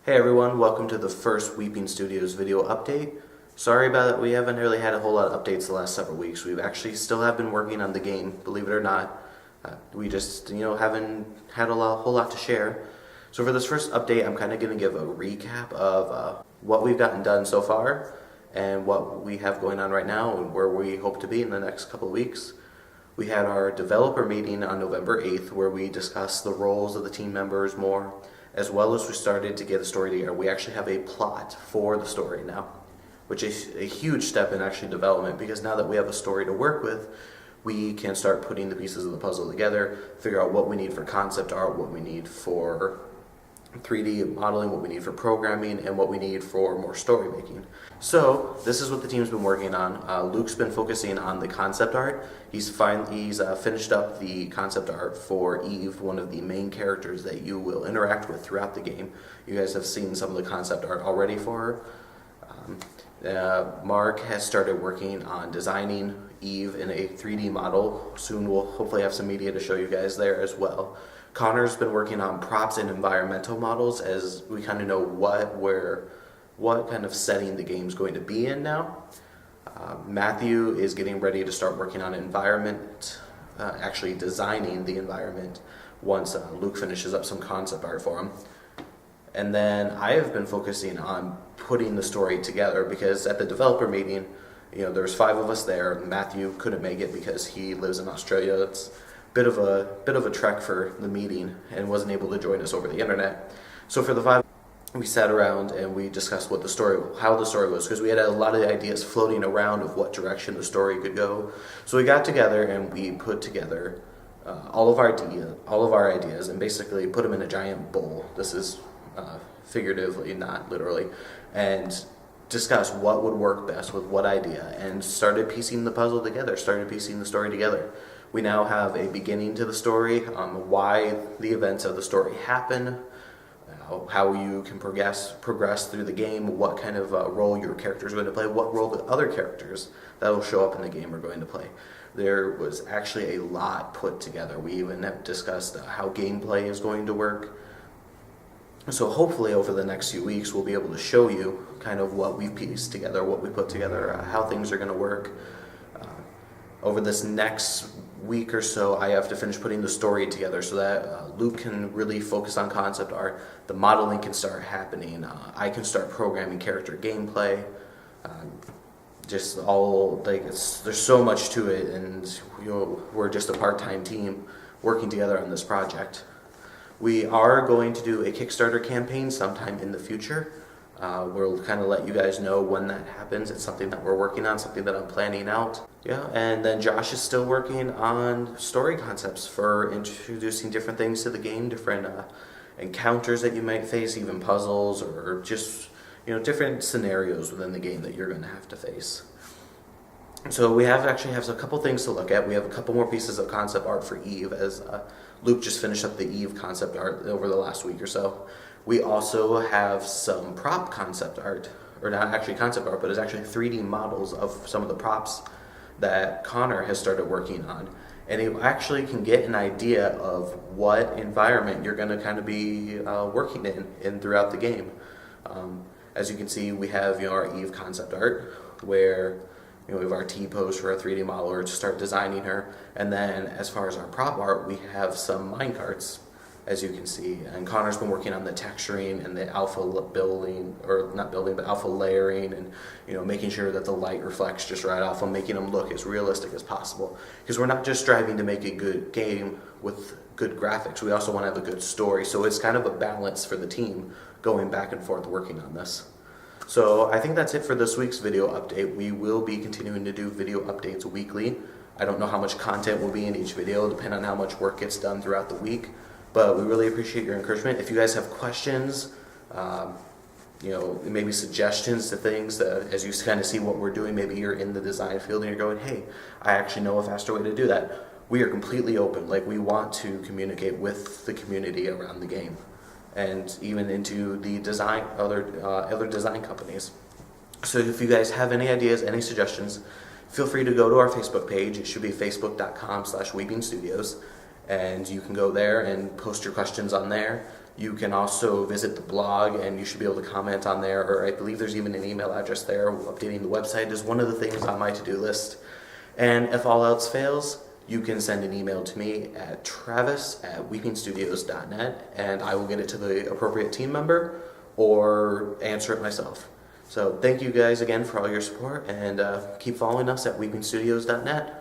Hey everyone, welcome to the first Weeping Studios video update. Sorry about it, we haven't really had a whole lot of updates the last several weeks. We've actually still have been working on the game, believe it or not. We just, haven't had whole lot to share. So for this first update, I'm kind of going to give a recap of what we've gotten done so far and what we have going on right now and where we hope to be in the next couple of weeks. We had our developer meeting on November 8th where we discussed the roles of the team members more, as well as we started to get the story together. We actually have a plot for the story now, which is a huge step in actually development, because now that we have a story to work with, we can start putting the pieces of the puzzle together, figure out what we need for concept art, what we need for 3D modeling, what we need for programming, and what we need for more story making. So this is what the team's been working on. Luke's been focusing on the concept art. He's finished up the concept art for Eve, one of the main characters that you will interact with throughout the game. You guys have seen some of the concept art already for her. Mark has started working on designing Eve in a 3D model. Soon we'll hopefully have some media to show you guys there as well. Connor's been working on props and environmental models, as we kind of know what kind of setting the game's going to be in now. Matthew is getting ready to start working on environment, actually designing the environment once Luke finishes up some concept art for him. And then I have been focusing on putting the story together, because at the developer meeting, there's 5 of us there. Matthew couldn't make it because he lives in Australia. It's bit of a trek for the meeting and wasn't able to join us over the internet. So for the 5, we sat around and we discussed how the story was, because we had a lot of ideas floating around of what direction the story could go. So we got together and we put together all of our ideas and basically put them in a giant bowl. This is figuratively, not literally, and discuss what would work best with what idea, and started piecing the puzzle together, started piecing the story together. We now have a beginning to the story, why the events of the story happen, how you can progress through the game, what kind of role your character is going to play, what role the other characters that will show up in the game are going to play. There was actually a lot put together. We even have discussed how gameplay is going to work. So hopefully over the next few weeks we'll be able to show you kind of what we've pieced together, what we put together, how things are going to work. Over this next week or so, I have to finish putting the story together so that Luke can really focus on concept art, the modeling can start happening, I can start programming character gameplay, there's so much to it, and we're just a part-time team working together on this project. We are going to do a Kickstarter campaign sometime in the future. We'll kind of let you guys know when that happens. It's something that we're working on, something that I'm planning out. Yeah, and then Josh is still working on story concepts for introducing different things to the game, different encounters that you might face, even puzzles, or just different scenarios within the game that you're going to have to face. So we actually have a couple things to look at. We have a couple more pieces of concept art for Eve, as Luke just finished up the Eve concept art over the last week or so. We also have some prop concept art, or not actually concept art, but it's actually 3D models of some of the props that Connor has started working on. And you actually can get an idea of what environment you're going to kind of be working in throughout the game. As you can see, we have our Eve concept art, where we have our T-pose for a 3D modeler to start designing her. And then as far as our prop art, we have some minecarts, as you can see. And Connor's been working on the texturing and the alpha alpha layering, and making sure that the light reflects just right off, and making them look as realistic as possible. Because we're not just striving to make a good game with good graphics, we also want to have a good story. So it's kind of a balance for the team going back and forth working on this. So I think that's it for this week's video update. We will be continuing to do video updates weekly. I don't know how much content will be in each video, depending on how much work gets done throughout the week. But we really appreciate your encouragement. If you guys have questions, maybe suggestions to things that, as you kind of see what we're doing, maybe you're in the design field and you're going, hey, I actually know a faster way to do that. We are completely open. We want to communicate with the community around the game, and even into the other design companies. So if you guys have any ideas, any suggestions, feel free to go to our Facebook page. It should be facebook.com/weepingstudios. And you can go there and post your questions on there. You can also visit the blog, and you should be able to comment on there, or I believe there's even an email address there. Updating the website is one of the things on my to-do list. And if all else fails, you can send an email to me at travis@weepingstudios.net, and I will get it to the appropriate team member or answer it myself. So thank you guys again for all your support, and keep following us at weepingstudios.net.